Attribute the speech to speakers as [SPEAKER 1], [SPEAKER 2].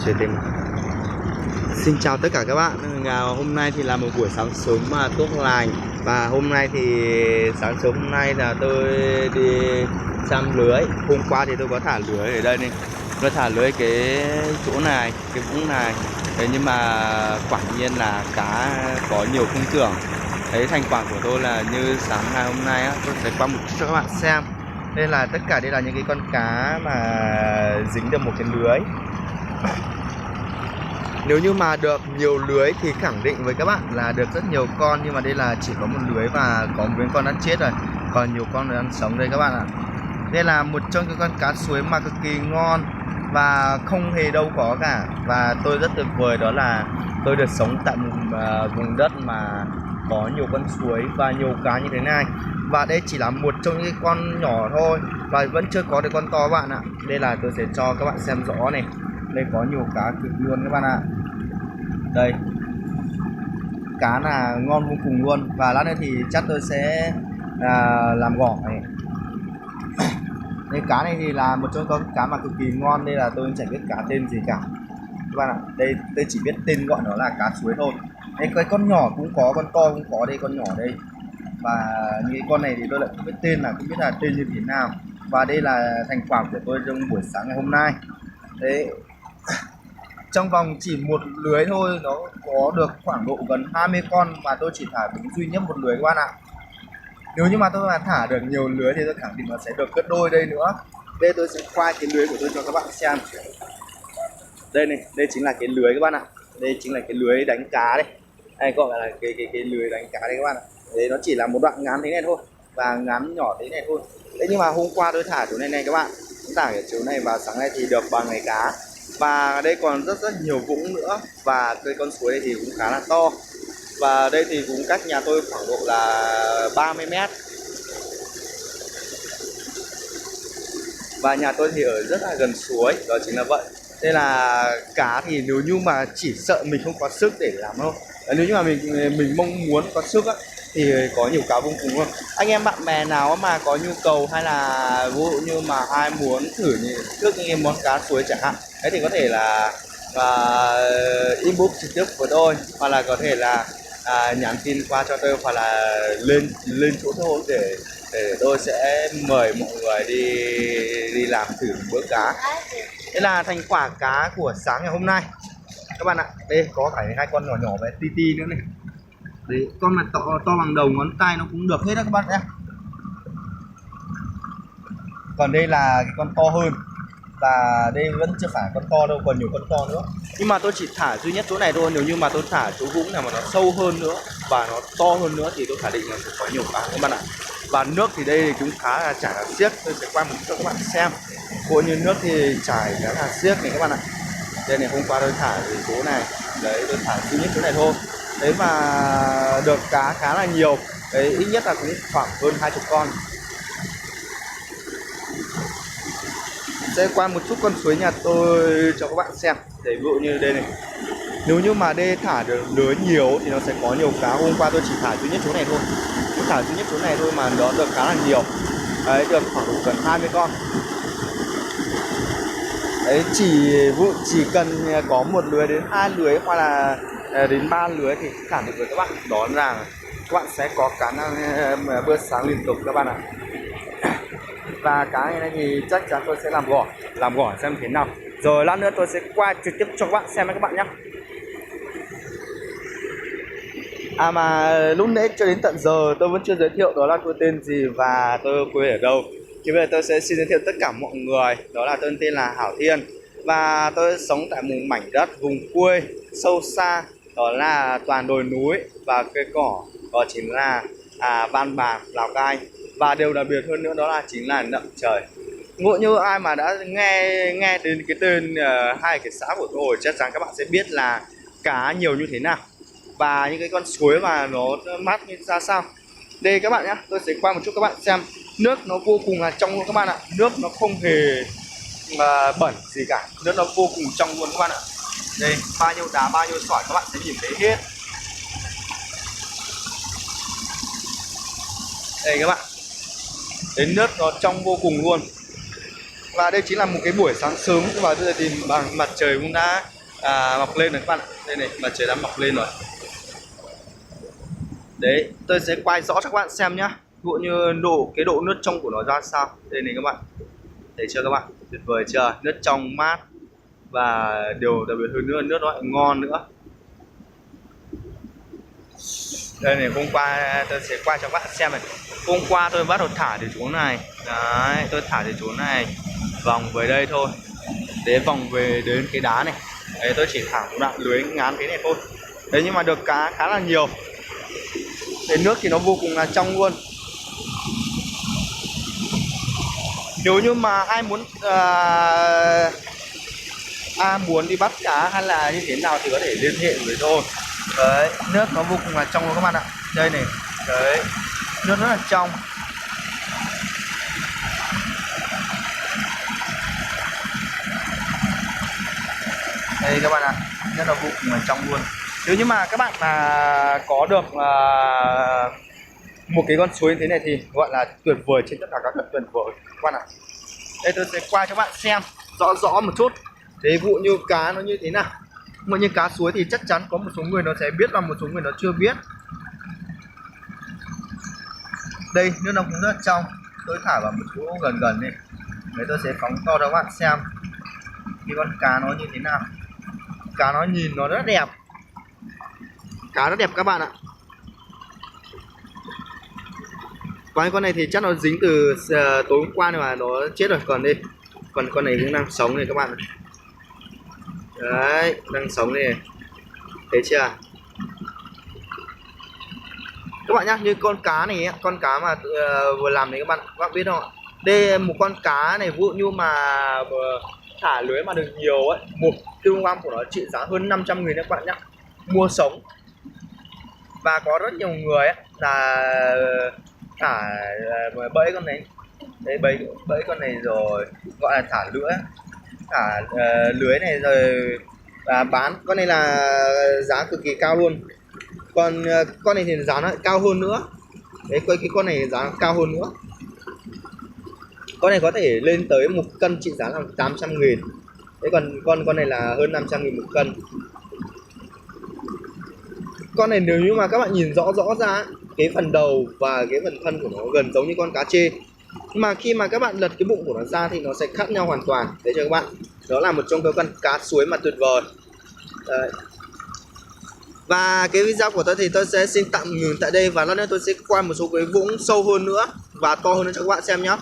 [SPEAKER 1] chơi thêm. Xin chào tất cả các bạn. Hôm nay thì là một buổi sáng sớm mà tốt lành. Và hôm nay thì sáng sớm hôm nay là tôi đi săn lưới. Hôm qua thì tôi có thả lưới ở đây này. Tôi thả lưới cái chỗ này, cái vũng này. Thế nhưng mà quả nhiên là cá có nhiều không tưởng. Thấy thành quả của tôi là như sáng ngày hôm nay á, tôi sẽ qua một chút cho các bạn xem. Đây là tất cả đây là những cái con cá mà dính được một cái lưới. Nếu như mà được nhiều lưới thì khẳng định với các bạn là được rất nhiều con. Nhưng mà đây là chỉ có một lưới và có một con đã chết rồi, còn nhiều con đang sống đây các bạn ạ. Đây là một trong những con cá suối mà cực kỳ ngon và không hề đâu có cả. Và tôi rất tuyệt vời đó là tôi được sống tại một vùng đất mà có nhiều con suối và nhiều cá như thế này. Và đây chỉ là một trong những con nhỏ thôi và vẫn chưa có được con to các bạn ạ. Đây là tôi sẽ cho các bạn xem rõ này. Đây có nhiều cá cực luôn các bạn ạ. Đây, cá là ngon vô cùng luôn. Và lát nữa thì chắc tôi sẽ làm gỏi này. Đây, cá này thì là một trong những cá mà cực kỳ ngon. Đây là tôi chẳng biết cá tên gì cả các bạn ạ. Đây tôi chỉ biết tên gọi nó là cá suối thôi. Đây, cái con nhỏ cũng có, con to cũng có. Đây con nhỏ đây. Và những cái con này thì tôi lại không biết tên, là không biết là tên như thế nào. Và đây là thành quả của tôi trong buổi sáng ngày hôm nay. Đấy, trong vòng chỉ một lưới thôi nó có được khoảng độ gần 20 con và tôi chỉ thả đúng duy nhất một lưới các bạn ạ. Nếu như mà tôi mà thả được nhiều lưới thì tôi khẳng định nó sẽ được gấp đôi đây nữa. Đây tôi sẽ quay cái lưới của tôi cho các bạn xem. Đây này, đây chính là cái lưới các bạn ạ. Đây chính là cái lưới đánh cá đây. Đây gọi là cái lưới đánh cá đây các bạn ạ. Đấy, nó chỉ là một đoạn ngắn thế này thôi và ngắn nhỏ thế này thôi. Thế nhưng mà hôm qua tôi thả chỗ này các bạn, thả ở chỗ này và sáng nay thì được 3 ngày cá. Và đây còn rất nhiều vũng nữa. Và cái con suối này thì cũng khá là to. Và đây thì cũng cách nhà tôi khoảng độ là 30 mét. Và nhà tôi thì ở rất là gần suối, đó chính là vậy. Đây là cá thì nếu như mà chỉ sợ mình không có sức để làm thôi. Nếu như mà mình mong muốn có sức á, thì có nhiều cá vô cùng luôn. Anh em bạn bè nào mà có nhu cầu hay là ví dụ như mà ai muốn thử những món cá suối chẳng hạn, thế thì có thể là inbox trực tiếp với tôi, hoặc là có thể là nhắn tin qua cho tôi, hoặc là lên chỗ tôi để tôi sẽ mời mọi người đi làm thử bữa cá. Đây là thành quả cá của sáng ngày hôm nay các bạn ạ. Đây có phải hai con nhỏ nhỏ với ti nữa này. Đấy, con mà to bằng đầu ngón tay nó cũng được hết đó các bạn nhé. Còn đây là cái con to hơn. Và đây vẫn chưa phải con to đâu, còn nhiều con to nữa. Nhưng mà tôi chỉ thả duy nhất chỗ này thôi. Nếu như mà tôi thả chỗ vũng nào mà nó sâu hơn nữa và nó to hơn nữa thì tôi khẳng định là sẽ có nhiều cá các bạn ạ. Và nước thì đây cũng khá là chảy là xiếc. Tôi sẽ quay một chút cho các bạn xem. Cũng như nước thì chảy khá là xiếc này các bạn ạ. Đây này, hôm qua tôi thả ở chỗ này. Đấy, tôi thả duy nhất chỗ này thôi. Đấy, mà được cá khá là nhiều. Đấy, ít nhất là cũng khoảng hơn 20 con. Sẽ qua một chút con suối nhà tôi cho các bạn xem. Để ví dụ như đây này, nếu như mà đây thả được lưới nhiều thì nó sẽ có nhiều cá. Hôm qua tôi chỉ thả duy nhất chỗ này thôi. Tôi thả duy nhất chỗ này thôi mà nó được khá là nhiều. Đấy, được khoảng gần 20 con. Đấy, chỉ cần có một lưới đến 2 lưới hoặc là đến 3 lưới thì khẳng định với các bạn đó là các bạn sẽ có cá bữa sáng liên tục các bạn ạ. Và cá này thì chắc chắn tôi sẽ làm gỏi xem thế nào. Rồi lát nữa tôi sẽ quay trực tiếp cho các bạn xem các bạn nhé. Mà lúc nãy cho đến tận giờ tôi vẫn chưa giới thiệu đó là tôi tên gì và tôi quê ở đâu. Thì bây giờ tôi sẽ xin giới thiệu tất cả mọi người. Đó là tôi tên là Hảo Thiên. Và tôi sống tại một mảnh đất vùng quê sâu xa. Đó là toàn đồi núi và cây cỏ. Đó chính là Văn Bàn, Lào Cai. Và điều đặc biệt hơn nữa đó là chính là Nậm Trời. Ngộ như ai mà đã nghe đến cái tên hai cái xã của tôi, chắc chắn các bạn sẽ biết là cá nhiều như thế nào và những cái con suối mà nó mát như ra sao. Đây các bạn nhé, tôi sẽ quay một chút các bạn xem. Nước nó vô cùng là trong luôn các bạn ạ. Nước nó không hề bẩn gì cả. Nước nó vô cùng trong luôn các bạn ạ. Đây, bao nhiêu đá, bao nhiêu sỏi các bạn sẽ nhìn thấy hết. Đây các bạn, đến nước nó trong vô cùng luôn. Và đây chính là một cái buổi sáng sớm và bây giờ thì mặt trời cũng đã mọc lên rồi các bạn ạ. Đây này, mặt trời đã mọc lên rồi. Đấy, tôi sẽ quay rõ cho các bạn xem nhá. Ví dụ như cái độ nước trong của nó ra sao. Đây này các bạn, thấy chưa các bạn, tuyệt vời chưa, nước trong mát. Và điều đặc biệt hơn nữa, nước nó lại ngon nữa. Đây này, hôm qua tôi sẽ quay cho các bạn xem này. Hôm qua tôi bắt đầu thả từ chỗ này. Đấy, tôi thả từ chỗ này vòng về đây thôi, để vòng về đến cái đá này. Đấy, tôi chỉ thả một đoạn lưới ngắn thế này thôi. Đấy, nhưng mà được cá khá là nhiều. Cái nước thì nó vô cùng là trong luôn. Nếu như mà ai muốn đi bắt cá hay là như thế nào thì có thể liên hệ với tôi. Đấy, nước nó vô cùng là trong luôn các bạn ạ. Đây này, đấy, nước rất là trong. Đây các bạn ạ, nước nó vô cùng là trong luôn. Nếu như mà các bạn mà có được một cái con suối như thế này thì gọi là tuyệt vời trên tất cả các tuyệt vời các bạn ạ. Đây tôi sẽ qua cho các bạn xem rõ một chút. Thế vụ như cá nó như thế nào. Mà như cá suối thì chắc chắn có một số người nó sẽ biết và một số người nó chưa biết. Đây, nước nó cũng rất trong. Tôi thả vào một chỗ gần đi. Đấy, tôi sẽ phóng to cho các bạn xem cái con cá nó như thế nào. Cá nó nhìn nó rất đẹp. Cá rất đẹp các bạn ạ. Con này thì chắc nó dính từ tối hôm qua mà nó chết rồi. Còn đây, còn con này cũng đang sống này các bạn. Đấy, đang sống này. Thấy chưa? Các bạn nhá, như con cá này, con cá mà vừa làm này các bạn biết không ạ? Đây một con cá này, ví dụ như mà thả lưới mà được nhiều ấy, 1 kg của nó trị giá hơn 500.000 các bạn nhá. Mua sống. Và có rất nhiều người ấy là thả bẫy con này. Đấy, bẫy con này rồi gọi là thả lưới này rồi và bán. Con này là giá cực kỳ cao luôn. Còn con này thì giá nó lại cao hơn nữa. Đấy, cái con này giá cao hơn nữa. Con này có thể lên tới 1 cân trị giá là 800.000. Đấy, còn con này là hơn 500.000 một cân. Con này nếu như mà các bạn nhìn rõ ra, cái phần đầu và cái phần thân của nó gần giống như con cá trê. Nhưng mà khi mà các bạn lật cái bụng của nó ra thì nó sẽ khác nhau hoàn toàn. Đấy cho các bạn. Đó là một trong các con cá suối mà tuyệt vời. Đấy. Và cái video của tôi thì tôi sẽ xin tạm ngừng tại đây. Và lát nữa tôi sẽ quay một số cái vũng sâu hơn nữa và to hơn nữa cho các bạn xem nhé.